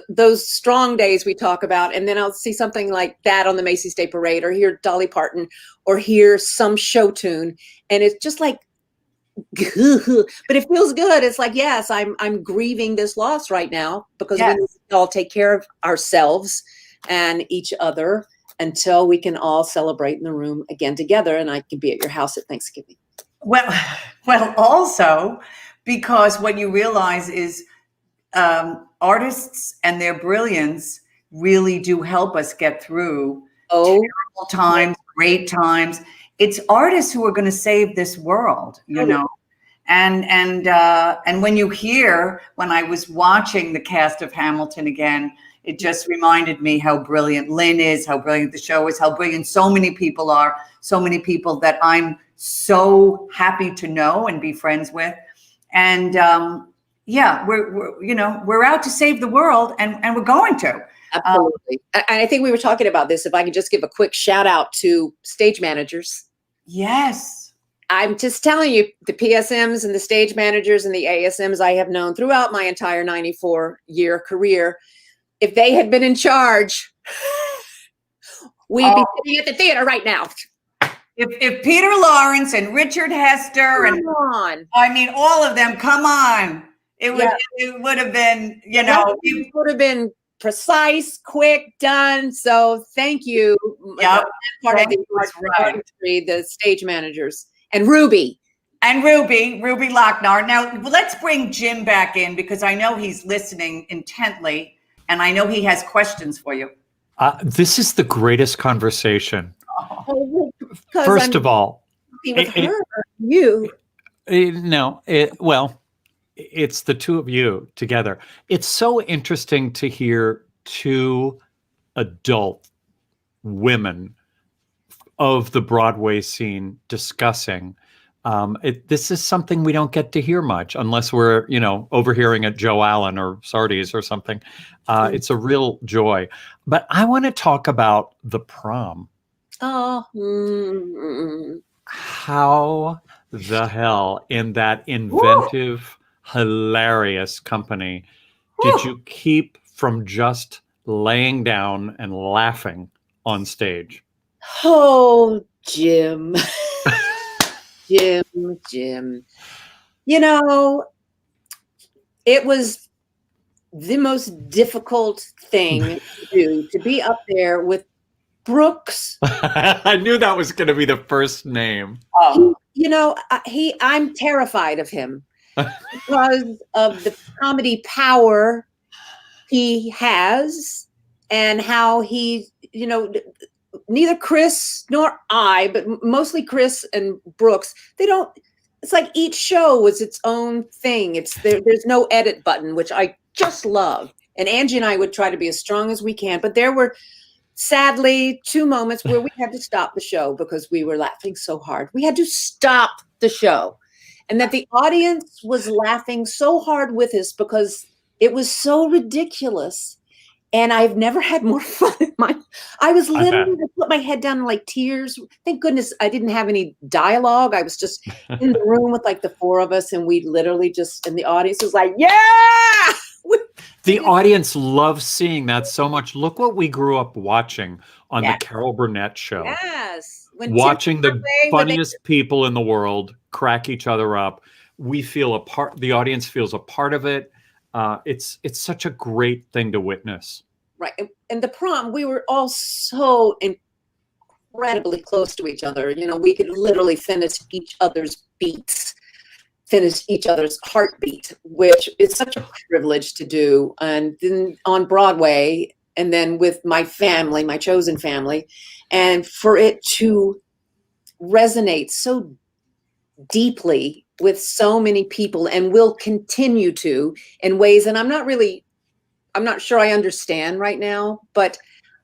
those strong days we talk about, and then I'll see something like that on the Macy's Day Parade, or hear Dolly Parton, or hear some show tune, and it's just like, but it feels good. It's like, yes, I'm grieving this loss right now, because we need to all take care of ourselves and each other until we can all celebrate in the room again together, and I can be at your house at Thanksgiving. Well, also because what you realize is artists and their brilliance really do help us get through terrible times, great times. It's artists who are going to save this world, And when you hear, when I was watching the cast of Hamilton again, it just reminded me how brilliant Lynn is, how brilliant the show is, how brilliant so many people are, so many people that I'm so happy to know and be friends with. And we're out to save the world, and we're going to. Absolutely. And I think we were talking about this. If I could just give a quick shout out to stage managers. Yes. I'm just telling you, the PSMs and the stage managers and the ASMs I have known throughout my entire 94-year career, if they had been in charge, we'd be sitting at the theater right now. If Peter Lawrence and Richard Hester all of them, come on. It would have been, it would have been precise, quick, done. So thank you. Yeah. Part of the stage managers. And Ruby Lochnar. Now let's bring Jim back in, because I know he's listening intently, and I know he has questions for you. This is the greatest conversation. First of all, it's the two of you together. It's so interesting to hear two adult women of the Broadway scene discussing. This is something we don't get to hear much unless we're, overhearing at Joe Allen or Sardi's or something. It's a real joy. But I want to talk about the Prom. How the hell, in that inventive, hilarious company, did you keep from just laying down and laughing on stage? Oh, Jim. Jim. It was the most difficult thing to do, to be up there with Brooks. I knew that was going to be the first name. I'm terrified of him because of the comedy power he has, and how he, neither Chris nor I, but mostly Chris and Brooks, it's like each show was its own thing. There's no edit button, which I just love. And Angie and I would try to be as strong as we can, but there were sadly 2 moments where we had to stop the show because we were laughing so hard. We had to stop the show, and that the audience was laughing so hard with us because it was so ridiculous. And I've never had more fun in I was literally to put my head down in like tears. Thank goodness I didn't have any dialogue. I was just in the room with like the 4 of us, and we literally and the audience was like, yeah! The audience loves seeing that so much. Look what we grew up watching on the Carol Burnett show. Yes. Watching the funniest people in the world crack each other up. We feel a part, the audience feels a part of it. It's such a great thing to witness. Right. And the Prom, we were all so incredibly close to each other. We could literally finish each other's beats, finish each other's heartbeat, which is such a privilege to do. And then on Broadway, and then with my family, my chosen family, and for it to resonate so deeply with so many people, and will continue to, in ways, and I'm not sure I understand right now, but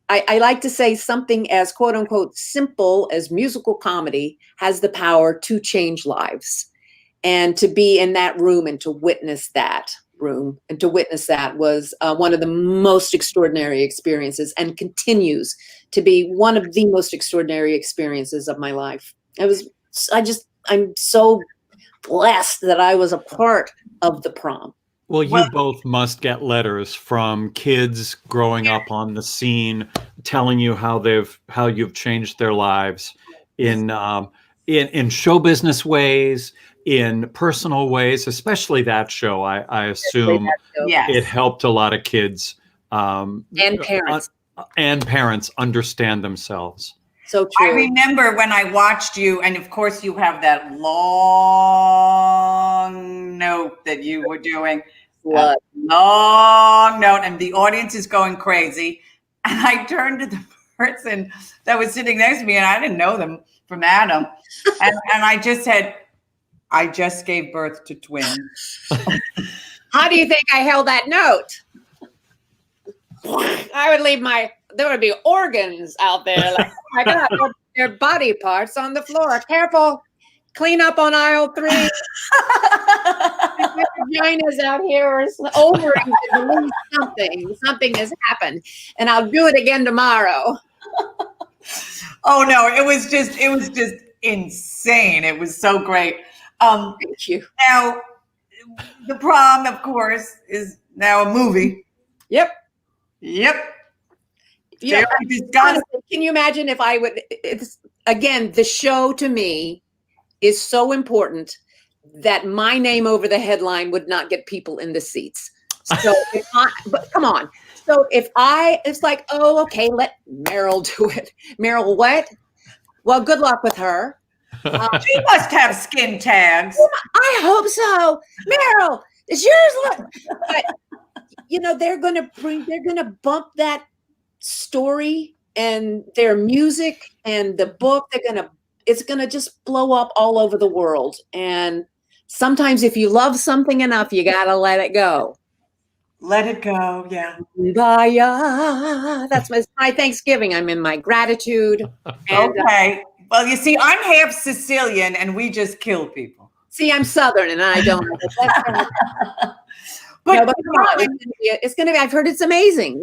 I like to say something as quote unquote simple as musical comedy has the power to change lives. And to be in that room and to witness that room and to witness that was one of the most extraordinary experiences, and continues to be one of the most extraordinary experiences of my life. I'm so blessed that I was a part of the Prom. Well, you Well- both must get letters from kids growing up on the scene, telling you how you've changed their lives in show business ways, in personal ways, especially that show. I assume Yes. it helped a lot of kids And parents. and parents understand themselves. So I true. remember when I watched you, and of course you have that long note that you were doing. Blood. Long note, and the audience is going crazy. And I turned to the person that was sitting next to me, and I didn't know them from Adam. And I just said, I just gave birth to twins. How do you think I held that note? I would leave there would be organs out there. Like, oh my God, their body parts on the floor. Careful. Clean up on aisle 3. Vaginas out here or ovaries. Something has happened. And I'll do it again tomorrow. Oh no, it was just insane. It was so great. Thank you. Now, the Prom, of course, is now a movie. Yep. Yeah, we discussed. Honestly, can you imagine if I would? Again, the show to me is so important that my name over the headline would not get people in the seats. So, but come on. So it's like, oh, okay, let Meryl do it. Meryl, what? Well, good luck with her. She must have skin tags. I hope so. Meryl, is yours? But they're gonna bump that story and their music and the book. It's gonna just blow up all over the world. And sometimes if you love something enough, you gotta let it go. Let it go, yeah. That's my Thanksgiving. I'm in my gratitude. And, okay. Well, you see, I'm half Sicilian, and we just kill people. See, I'm Southern, and I don't. But come on, it's gonna be. I've heard it's amazing.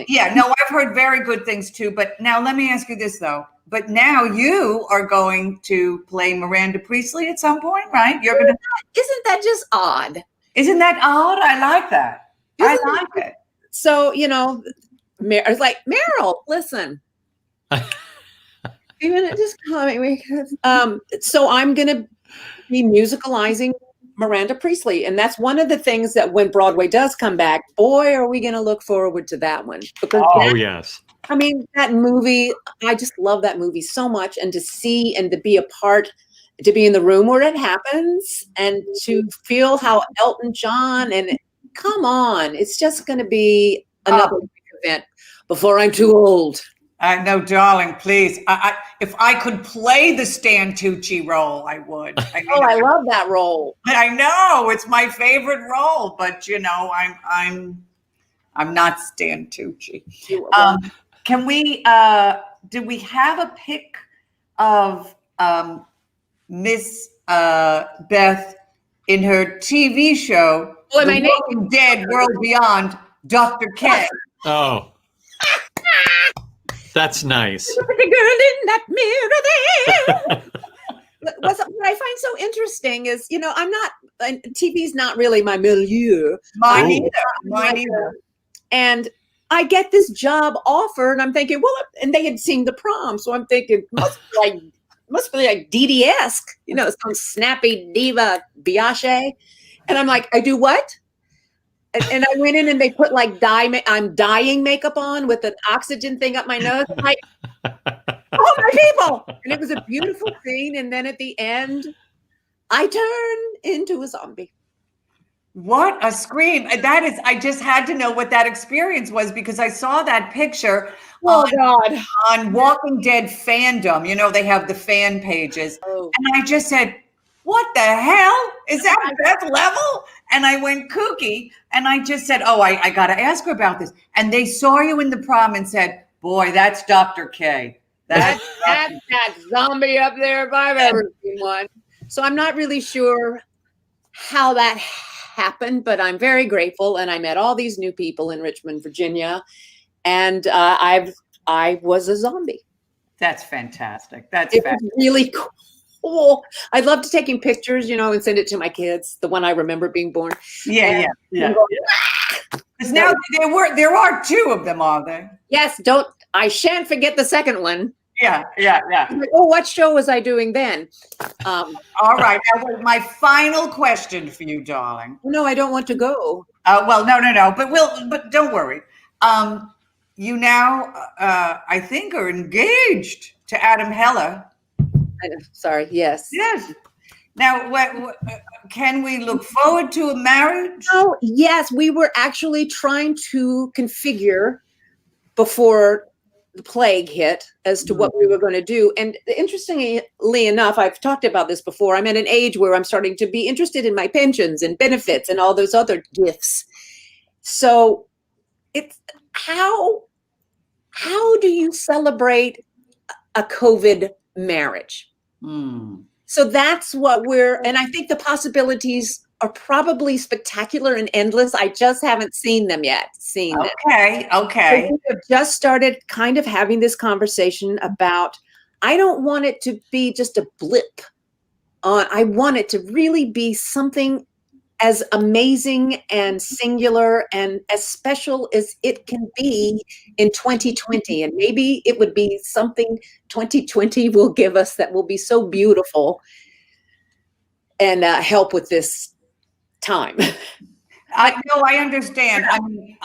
Yeah, no, I've heard very good things too. But now let me ask you this though. But now you are going to play Miranda Priestley at some point, right? Isn't Isn't that just odd? Isn't that odd? I like that. I like it. So it's like Meryl. Listen, even just calling me. So I'm gonna be musicalizing Miranda Priestley, and that's one of the things that when Broadway does come back, boy, are we going to look forward to that one. Because Yes. I mean, that movie, I just love that movie so much, and to see and to be a part, to be in the room where it happens, and to feel how Elton John, and come on, it's just going to be another big event before I'm too old. No, darling, please. If I could play the Stan Tucci role, I would. I mean, I love that role. I know it's my favorite role, but I'm not Stan Tucci. Can we? Do we have a pic of Miss Beth in her TV show? Oh, am The I naked? Walking Dead World Beyond, Dr. K. Oh. That's nice. Look at the girl in that mirror there. What I find so interesting is, I'm not, TV's not really my milieu. Mine either. And I get this job offer, and I'm thinking, well, and they had seen the Prom, so I'm thinking, must be like DD-esque, some snappy diva Biache. And I'm like, I do what? And I went in and they put like I'm dyeing makeup on with an oxygen thing up my nose. I'm like, oh my people. And it was a beautiful scene. And then at the end, I turned into a zombie. What a scream. I just had to know what that experience was because I saw that picture God. on Walking Dead fandom. They have the fan pages. Oh. And I just said, what the hell? Is that Beth Leavel? And I went kooky and I just said, oh, I got to ask her about this. And they saw you in the Prom and said, boy, that's Dr. K. That's that zombie up there if I've ever seen one. So I'm not really sure how that happened, but I'm very grateful. And I met all these new people in Richmond, Virginia. And I was a zombie. That's fantastic. It was really cool. cool. I loved taking pictures, and send it to my kids. The one I remember being born. Yeah. 'Cause now there are two of them, are there? Yes, I shan't forget the second one. Yeah. Like, oh, what show was I doing then? All right. Now, my final question for you, darling. No, I don't want to go. Well, no. But don't worry. You now, I think, are engaged to Adam Heller. Sorry. Yes. Yes. Now, can we look forward to a marriage? Oh, yes. We were actually trying to configure before the plague hit as to what we were going to do. And interestingly enough, I've talked about this before. I'm at an age where I'm starting to be interested in my pensions and benefits and all those other gifts. So it's how do you celebrate a COVID marriage? So that's what and I think the possibilities are probably spectacular and endless. I just haven't seen them yet. Okay. So we have just started kind of having this conversation about, I don't want it to be just a blip. I want it to really be something as amazing and singular and as special as it can be in 2020. And maybe it would be something 2020 will give us that will be so beautiful and help with this time. I understand. I mean,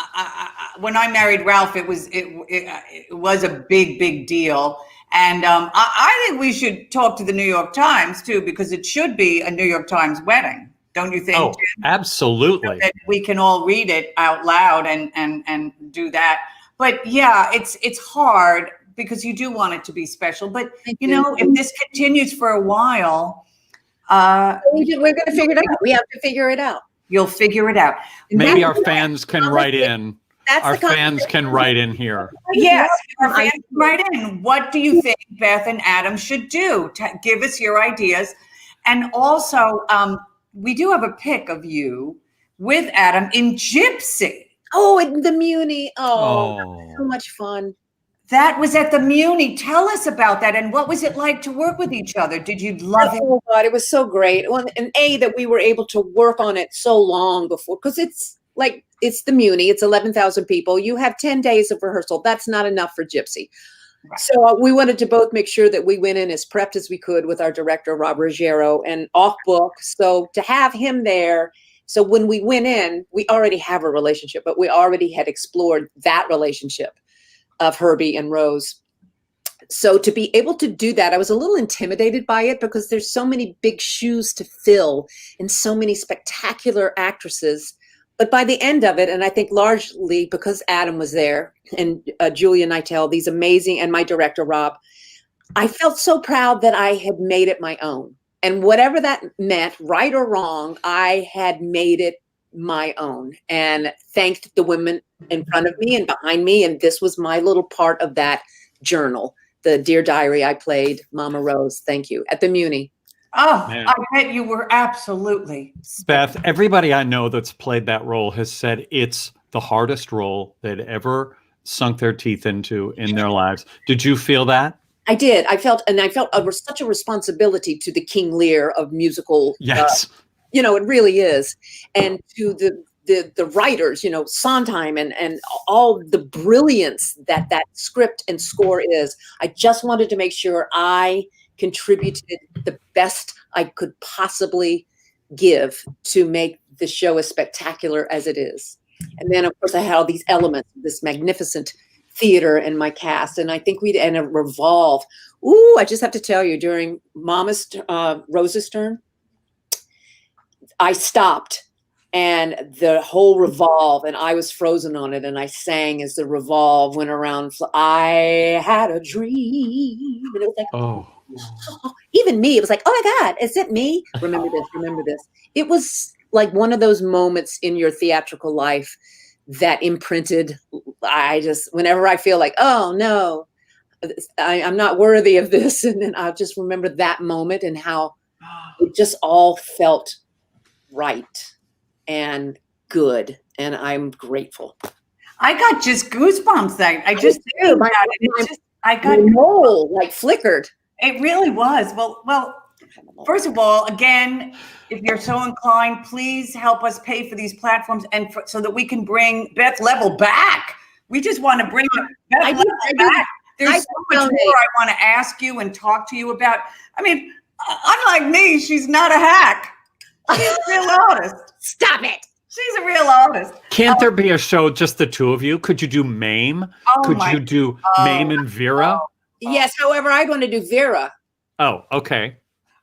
when I married Ralph, it was a big deal. And I think we should talk to the New York Times too, because it should be a New York Times wedding. Don't you think? Oh, absolutely. That we can all read it out loud and do that. But yeah, it's hard because you do want it to be special. But if this continues for a while, we're going to figure it out. We have to figure it out. You'll figure it out. Maybe our fans can write in. Our fans can write in here. Yes, our fans can write in. What do you think Beth and Adam should do? Give us your ideas. And also, we do have a pic of you with Adam in Gypsy. Oh, in the Muni. Oh, that was so much fun. That was at the Muni. Tell us about that. And what was it like to work with each other? Did you love it? Oh, God, it was so great. Well, and that we were able to work on it so long before, because it's the Muni. It's 11,000 people. You have 10 days of rehearsal. That's not enough for Gypsy. Right. So we wanted to both make sure that we went in as prepped as we could with our director, Rob Ruggiero, and off book. So to have him there. So when we went in, we already have a relationship, but we already had explored that relationship of Herbie and Rose. So to be able to do that, I was a little intimidated by it because there's so many big shoes to fill and so many spectacular actresses. But by the end of it, and I think largely because Adam was there and Julia Nightel, these amazing, and my director, Rob, I felt so proud that I had made it my own. And whatever that meant, right or wrong, I had made it my own and thanked the women in front of me and behind me. And this was my little part of that journal, the Dear Diary I played, Mama Rose. Thank you. At the Muni. Oh, man. I bet you were absolutely. Beth, everybody I know that's played that role has said it's the hardest role they'd ever sunk their teeth into in their lives. Did you feel that? I did. I felt such a responsibility to the King Lear of musical. Yes. It really is. And to the writers, Sondheim and all the brilliance that script and score is. I just wanted to make sure I contributed the best I could possibly give to make the show as spectacular as it is. And then, of course, I had all these elements, this magnificent theater in my cast. And I think and a revolve. Ooh, I just have to tell you, during Rose's turn, I stopped and the whole revolve, and I was frozen on it. And I sang as the revolve went around. I had a dream. And it was like, oh, even me, it was like, oh my God, is it me? Remember this. It was like one of those moments in your theatrical life that imprinted. Whenever I feel like, oh no, I'm not worthy of this. And then I'll just remember that moment and how it just all felt right and good. And I'm grateful. I got just goosebumps. I just I got flickered. It really was. Well, First of all, again, if you're so inclined, please help us pay for these platforms so that we can bring Beth Leavel back. We just want to bring Beth Leavel back. There's so much more I want to ask you and talk to you about. I mean, unlike me, she's not a hack. She's a real artist. Stop it. She's a real artist. Can't there be a show just the two of you? Could you do Mame? Could you do Mame and Vera? Yes, however, I want to do Vera. Oh, okay.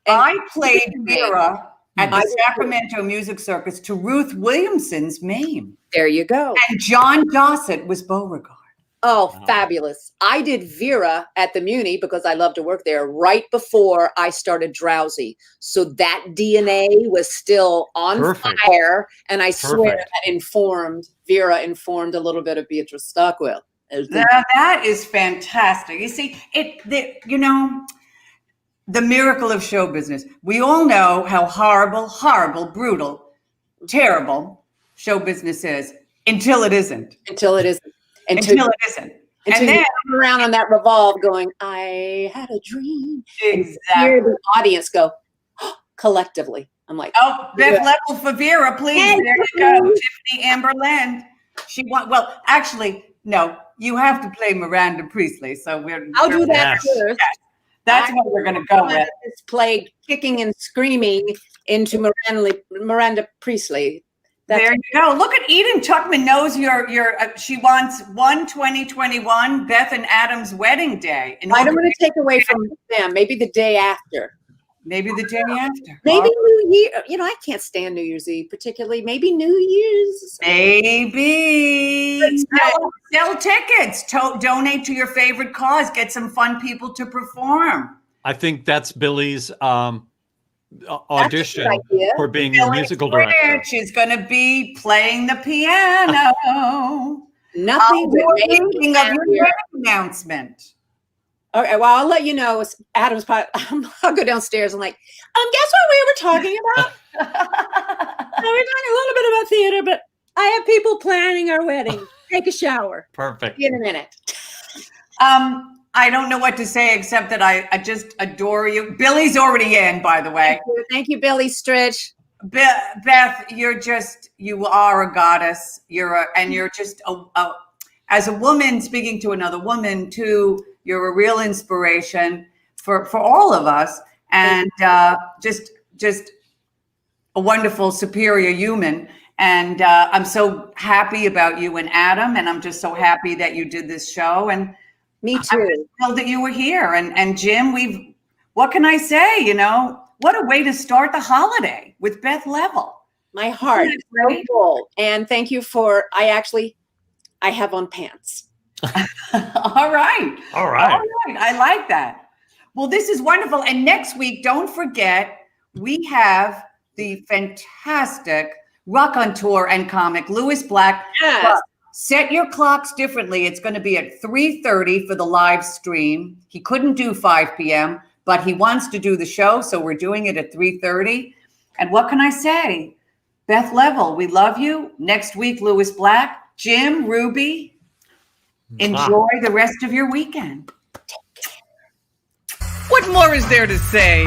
I played Vera at the Sacramento Music Circus to Ruth Williamson's Mame. There you go. And John Dossett was Beauregard. Oh, fabulous. I did Vera at the Muni because I love to work there right before I started Drowsy. So that DNA was still on fire. And I swear Vera informed a little bit of Beatrice Stockwell. That is fantastic. You see, the miracle of show business. We all know how horrible, brutal, terrible show business is until it isn't. Until it isn't. Until it isn't. And then you come around on that revolve going, I had a dream. Exactly. And hear the audience go, collectively. I'm like, Beth Leavel for Vera, please. There you go. Tiffany Amber Land. Actually, no, you have to play Miranda Priestley. So I'll do that first. That's what we're going to go with. It's played kicking and screaming into Miranda Priestley. There you go. Look at Eden Tuckman knows she wants 1/20/21 Beth and Adam's wedding day. I don't want to take away from them. Maybe the day after. Maybe the day after. Maybe New Year. I can't stand New Year's Eve particularly. Maybe New Year's. Maybe. Sell tickets. Donate to your favorite cause. Get some fun people to perform. I think that's Billy's audition for being your musical director. She's going to be playing the piano. Nothing but thinking of your announcement. Okay, well, I'll let you know. Adam's part. I'll go downstairs and guess what we were talking about? We're talking a little bit about theater, but I have people planning our wedding. Take a shower. Perfect. See you in a minute. I don't know what to say except that I just adore you. Billy's already in, by the way. Thank you, Billy Stritch. Beth, you are a goddess. You're just as a woman speaking to another woman too. You're a real inspiration for all of us, and just a wonderful superior human. And I'm so happy about you and Adam, and I'm just so happy that you did this show. And me too. I'm just thrilled that you were here. And Jim, what can I say? What a way to start the holiday with Beth Leavel. My heart is so full. And thank you I have on pants. All right. I like that. Well, this is wonderful. And next week, don't forget, we have the fantastic raconteur and comic, Louis Black. Yes. Set your clocks differently. It's going to be at 3:30 for the live stream. He couldn't do 5 p.m., but he wants to do the show, so we're doing it at 3:30. And what can I say? Beth Leavel, we love you. Next week, Louis Black, Jim, Ruby. Enjoy the rest of your weekend. What more is there to say?